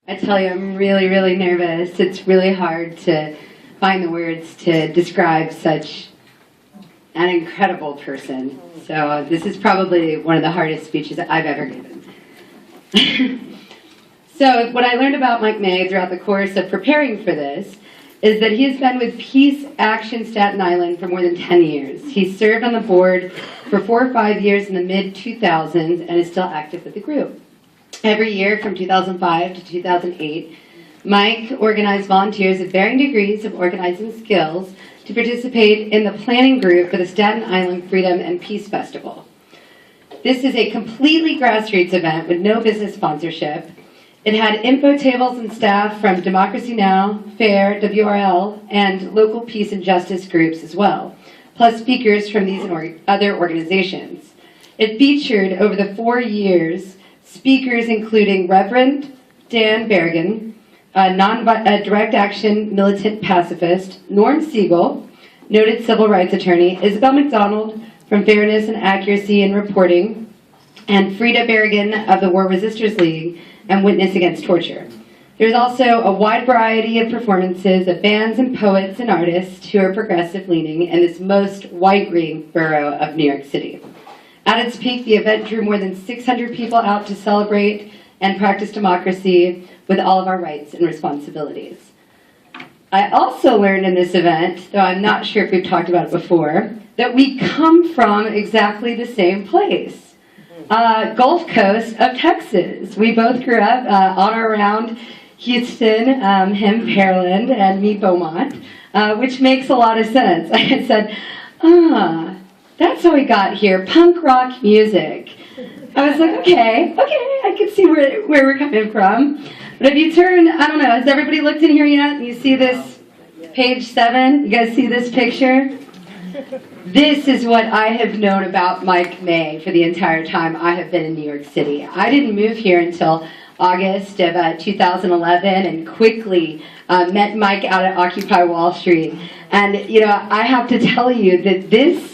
I tell you, I'm really, really nervous. It's really hard to find the words to describe such an incredible person. So this is probably one of the hardest speeches I've ever given. So what I learned about Mike May throughout the course of preparing for this is that he has been with Peace Action Staten Island for more than 10 years. He served on the board for 4 or 5 years in the mid-2000s and is still active with the group. Every year from 2005 to 2008, Mike organized volunteers of varying degrees of organizing skills to participate in the planning group for the Staten Island Freedom and Peace Festival. This is a completely grassroots event with no business sponsorship. It had info tables and staff from Democracy Now!, FAIR, WRL, and local peace and justice groups as well, plus speakers from these other organizations. It featured over the 4 years speakers including Reverend Dan Berrigan, a direct action militant pacifist, Norm Siegel, noted civil rights attorney, Isabel McDonald from Fairness and Accuracy in Reporting, and Frida Berrigan of the War Resisters League and Witness Against Torture. There's also a wide variety of performances of bands and poets and artists who are progressive leaning in this most white-ring borough of New York City. At its peak, the event drew more than 600 people out to celebrate and practice democracy with all of our rights and responsibilities. I also learned in this event, though I'm not sure if we've talked about it before, that we come from exactly the same place, Gulf Coast of Texas. We both grew up on or around Houston, him Pearland, and me Beaumont, which makes a lot of sense. I said, that's how we got here, punk rock music. I was like, okay, I can see where we're coming from. But if you turn, I don't know, has everybody looked in here yet? You see this page 7? You guys see this picture? This is what I have known about Mike May for the entire time I have been in New York City. I didn't move here until August of 2011 and quickly met Mike out at Occupy Wall Street. And, you know, I have to tell you that this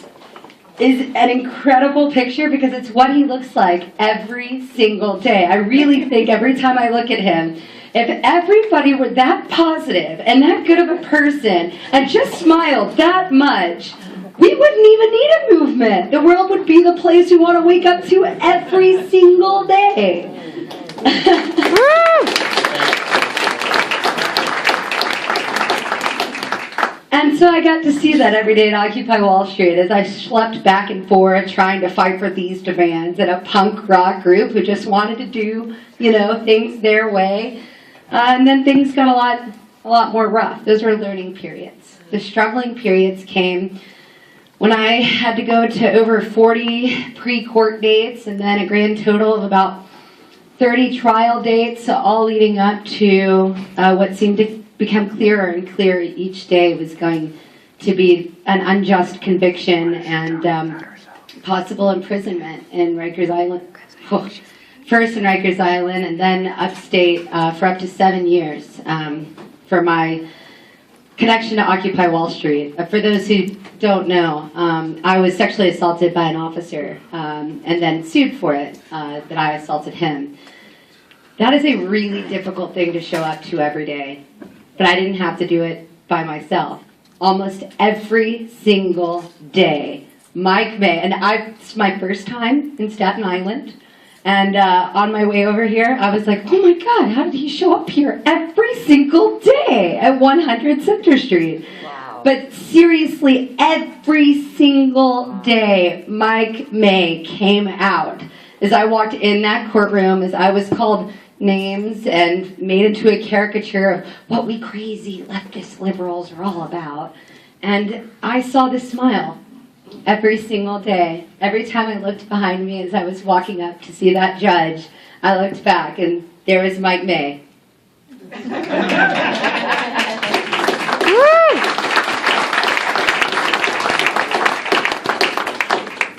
is an incredible picture because it's what he looks like every single day. I really think every time I look at him, if everybody were that positive and that good of a person and just smiled that much, we wouldn't even need a movement. The world would be the place we want to wake up to every single day. And so I got to see that every day at Occupy Wall Street as I schlepped back and forth trying to fight for these demands in a punk rock group who just wanted to do, you know, things their way. And then things got a lot more rough. Those were learning periods. The struggling periods came when I had to go to over 40 pre-court dates and then a grand total of about 30 trial dates, all leading up to what seemed to become clearer and clearer each day was going to be an unjust conviction and possible imprisonment in Rikers Island. First in Rikers Island and then upstate for up to 7 years for my connection to Occupy Wall Street. For those who don't know, I was sexually assaulted by an officer and then sued for it, that I assaulted him. That is a really difficult thing to show up to every day. But I didn't have to do it by myself. Almost every single day, Mike May, and it's my first time in Staten Island, and on my way over here, I was like, oh my God, how did he show up here every single day at 100 Center Street? Wow. But seriously, every single day, Mike May came out. As I walked in that courtroom, as I was called names and made into a caricature of what we crazy leftist liberals are all about. And I saw this smile every single day. Every time I looked behind me as I was walking up to see that judge, I looked back and there was Mike May.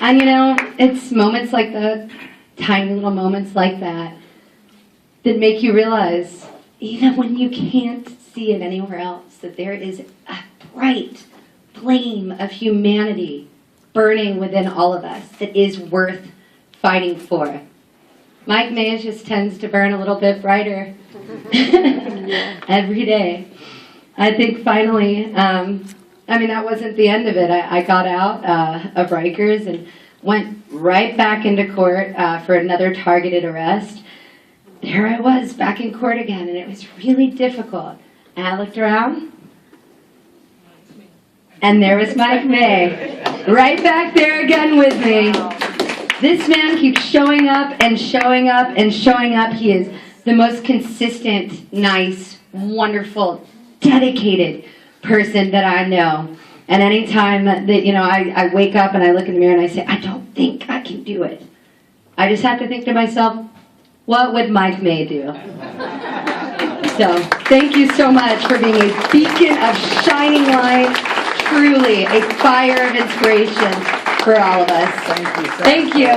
And you know, it's moments like that, tiny little moments like that make you realize, even when you can't see it anywhere else, that there is a bright flame of humanity burning within all of us that is worth fighting for. Mike May just tends to burn a little bit brighter every day. I think finally, that wasn't the end of it. I got out of Rikers and went right back into court for another targeted arrest. There I was, back in court again, and it was really difficult. And I looked around, and there was Mike May, right back there again with me. This man keeps showing up and showing up and showing up. He is the most consistent, nice, wonderful, dedicated person that I know. And anytime that, I wake up and I look in the mirror and I say, I don't think I can do it. I just have to think to myself, what would Mike May do? So, thank you so much for being a beacon of shining light, truly a fire of inspiration for all of us. Thank you.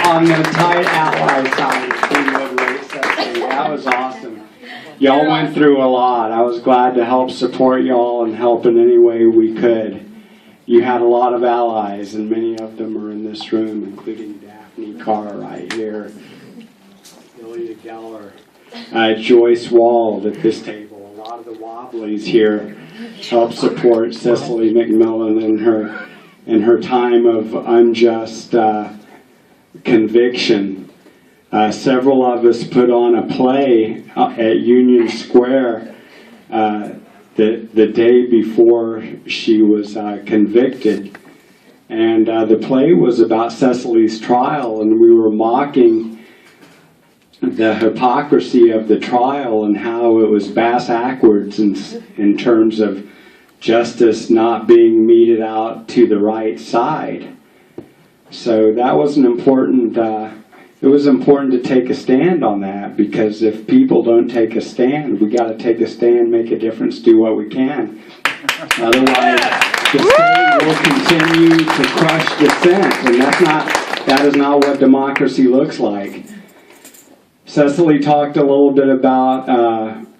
On the tight ally side, Team Liberate Cecily, that was awesome. Y'all went through a lot. I was glad to help support y'all and help in any way we could. You had a lot of allies, and many of them are in this room, including Daphne Carr right here, Ilya Geller, Joyce Wald at this table. A lot of the Wobblies here helped support Cecily McMillan in her time of unjust conviction. Several of us put on a play at Union Square the day before she was convicted. And the play was about Cecily's trial, and we were mocking the hypocrisy of the trial and how it was bass-ackwards in terms of justice not being meted out to the right side. So that was an important, it was important to take a stand on that, because if people don't take a stand, we got to take a stand, make a difference, do what we can. Otherwise, the state will continue to crush dissent, and that is not what democracy looks like. Cecily talked a little bit about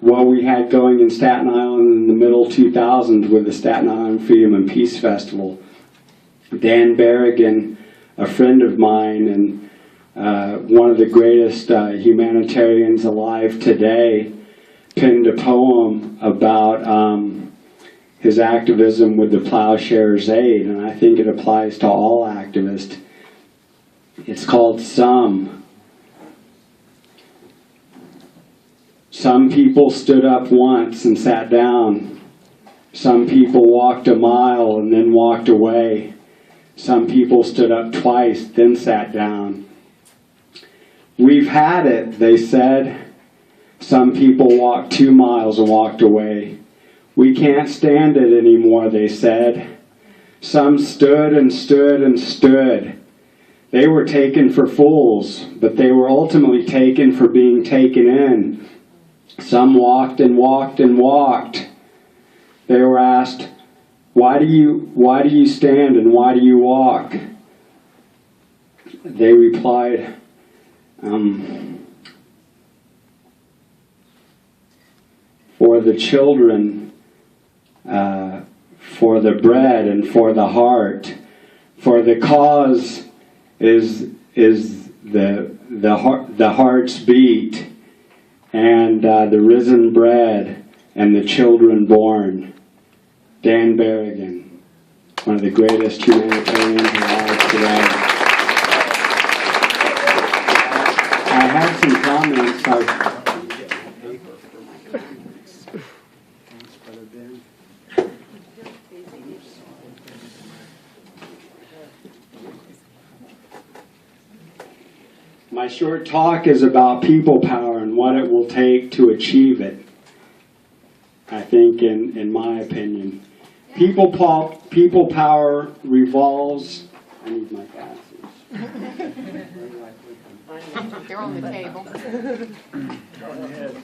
what we had going in Staten Island in the middle 2000s with the Staten Island Freedom and Peace Festival. Dan Berrigan, a friend of mine and one of the greatest humanitarians alive today, penned a poem about his activism with the Plowshares Aid, and I think it applies to all activists. It's called Some. Some people stood up once and sat down. Some people walked a mile and then walked away. Some people stood up twice, then sat down. We've had it, they said. Some people walked 2 miles and walked away. We can't stand it anymore, they said. Some stood and stood and stood. They were taken for fools, but they were ultimately taken for being taken in. Some walked and walked and walked. They were asked, why do you stand and why do you walk? They replied, for the children, for the bread and for the heart, for the cause is the heart's beat, and the risen bread and the children born. Dan Berrigan, one of the greatest humanitarians alive today. I had some comments. My short talk is about people power and what it will take to achieve it. I think, in my opinion, people power revolves. I need my glasses. They're on the table. Go ahead.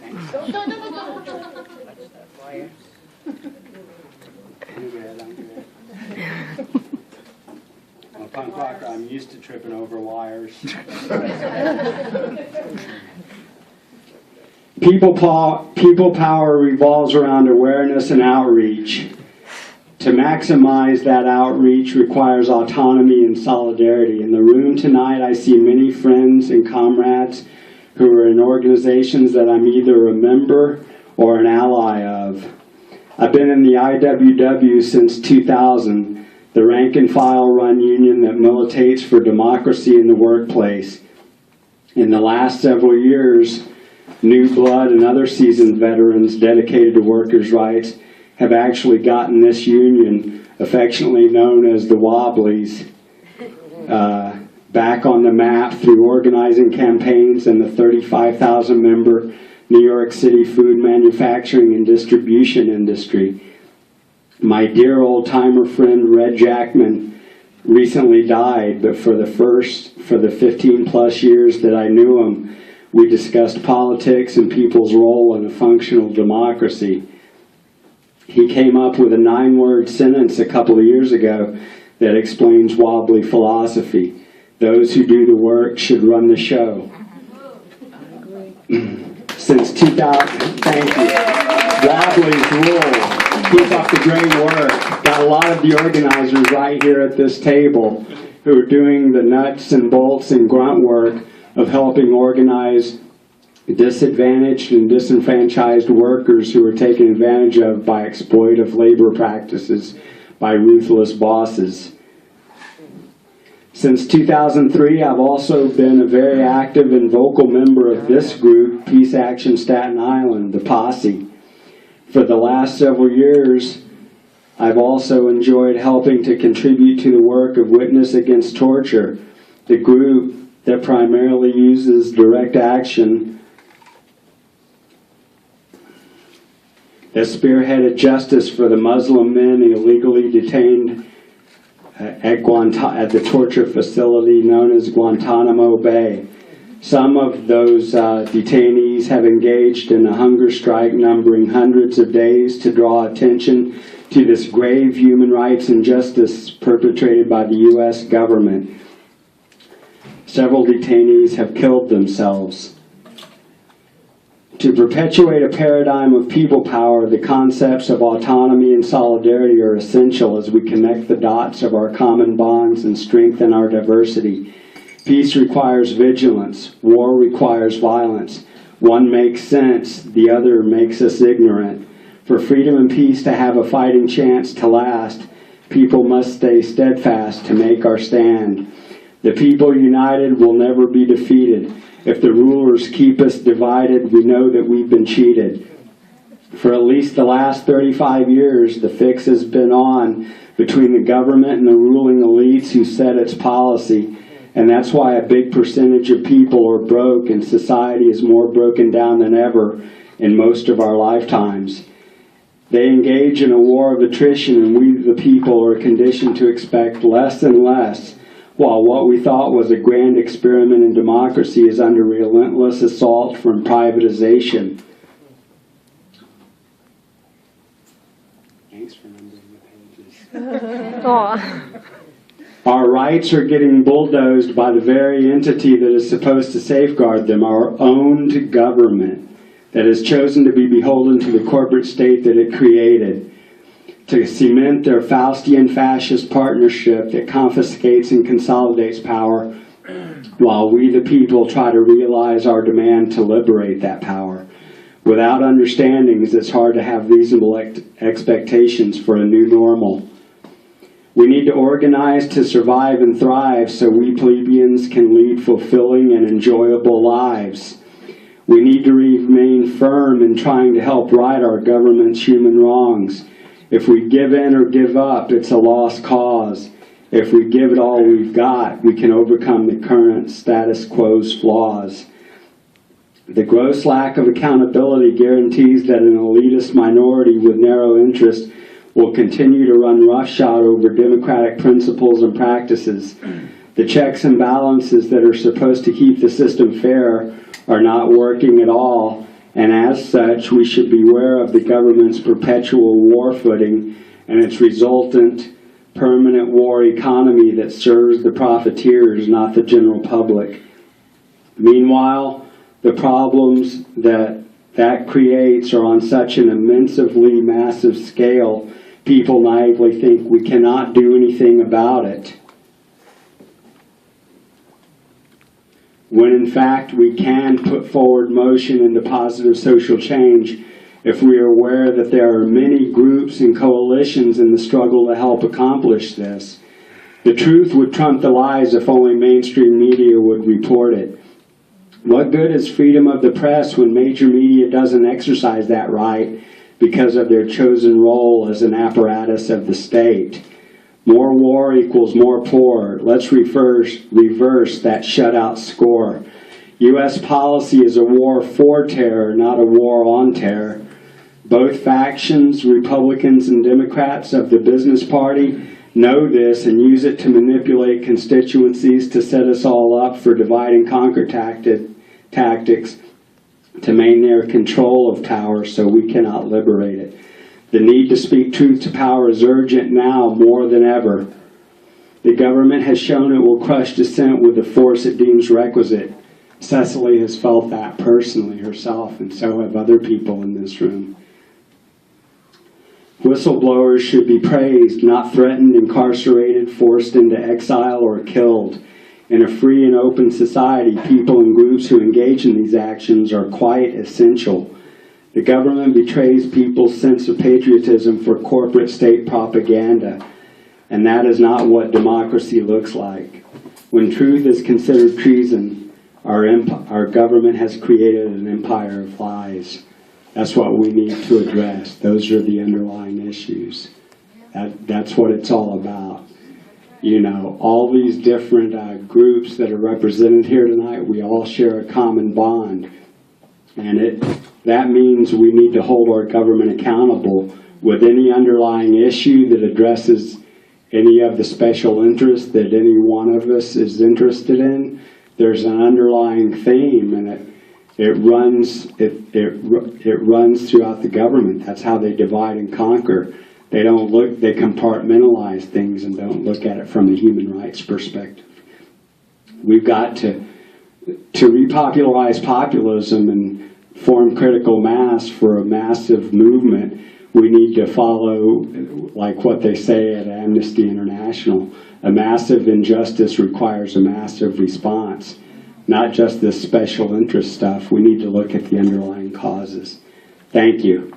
I'm good. I'm a punk rocker. I'm used to tripping over wires. People power revolves around awareness and outreach. To maximize that outreach requires autonomy and solidarity. In the room tonight, I see many friends and comrades who are in organizations that I'm either a member or an ally of. I've been in the IWW since 2000, the rank and file run union that militates for democracy in the workplace. In the last several years, new blood and other seasoned veterans dedicated to workers' rights have actually gotten this union, affectionately known as the Wobblies, back on the map through organizing campaigns in the 35,000-member New York City food manufacturing and distribution industry. My dear old-timer friend Red Jackman recently died, but for the 15-plus years that I knew him, we discussed politics and people's role in a functional democracy. He came up with a 9-word sentence a couple of years ago that explains Wobbly philosophy. Those who do the work should run the show. Since 2000, thank you. Wobbly's rule. Keep up the great work. Got a lot of the organizers right here at this table who are doing the nuts and bolts and grunt work of helping organize disadvantaged and disenfranchised workers who are taken advantage of by exploitive labor practices by ruthless bosses. Since 2003, I've also been a very active and vocal member of this group, Peace Action Staten Island, the PASI. For the last several years, I've also enjoyed helping to contribute to the work of Witness Against Torture, the group that primarily uses direct action that spearheaded justice for the Muslim men illegally detained at the torture facility known as Guantanamo Bay. Some of those detainees have engaged in a hunger strike numbering hundreds of days to draw attention to this grave human rights injustice perpetrated by the U.S. government. Several detainees have killed themselves. To perpetuate a paradigm of people power, the concepts of autonomy and solidarity are essential as we connect the dots of our common bonds and strengthen our diversity. Peace requires vigilance. War requires violence. One makes sense, the other makes us ignorant. For freedom and peace to have a fighting chance to last, people must stay steadfast to make our stand. The people united will never be defeated. If the rulers keep us divided, we know that we've been cheated. For at least the last 35 years, the fix has been on between the government and the ruling elites who set its policy. And that's why a big percentage of people are broke and society is more broken down than ever in most of our lifetimes. They engage in a war of attrition, and we, the people, are conditioned to expect less and less, while what we thought was a grand experiment in democracy is under relentless assault from privatization. Thanks for numbering the pages. Our rights are getting bulldozed by the very entity that is supposed to safeguard them, our owned government, that has chosen to be beholden to the corporate state that it created, to cement their Faustian fascist partnership that confiscates and consolidates power, while we the people try to realize our demand to liberate that power. Without understandings, it's hard to have reasonable expectations for a new normal. We need to organize to survive and thrive so we plebeians can lead fulfilling and enjoyable lives. We need to remain firm in trying to help right our government's human wrongs. If we give in or give up, it's a lost cause. If we give it all we've got, we can overcome the current status quo's flaws. The gross lack of accountability guarantees that an elitist minority with narrow interest will continue to run roughshod over democratic principles and practices. The checks and balances that are supposed to keep the system fair are not working at all, and as such, we should beware of the government's perpetual war footing and its resultant permanent war economy that serves the profiteers, not the general public. Meanwhile, the problems that that creates are on such an immensely massive scale, people naively think we cannot do anything about it. When in fact we can put forward motion into positive social change if we are aware that there are many groups and coalitions in the struggle to help accomplish this. The truth would trump the lies if only mainstream media would report it. What good is freedom of the press when major media doesn't exercise that right because of their chosen role as an apparatus of the state? More war equals more poor. Let's reverse that shutout score. U.S. policy is a war for terror, not a war on terror. Both factions, Republicans and Democrats of the business party, know this and use it to manipulate constituencies to set us all up for divide and conquer tactics to maintain their control of power so we cannot liberate it. The need to speak truth to power is urgent now more than ever. The government has shown it will crush dissent with the force it deems requisite. Cecily has felt that personally herself, and so have other people in this room. Whistleblowers should be praised, not threatened, incarcerated, forced into exile, or killed. In a free and open society, people and groups who engage in these actions are quite essential. The government betrays people's sense of patriotism for corporate state propaganda, and that is not what democracy looks like. When truth is considered treason, our government has created an empire of lies. That's what we need to address. Those are the underlying issues. That's what it's all about. You know, all these different groups that are represented here tonight, we all share a common bond. And that means we need to hold our government accountable with any underlying issue that addresses any of the special interests that any one of us is interested in. There's an underlying theme, and it runs throughout the government. That's how they divide and conquer. They compartmentalize things and don't look at it from a human rights perspective. We've got to repopularize populism and form critical mass for a massive movement. We need to follow, like what they say at Amnesty International, a massive injustice requires a massive response. Not just this special interest stuff. We need to look at the underlying causes. Thank you.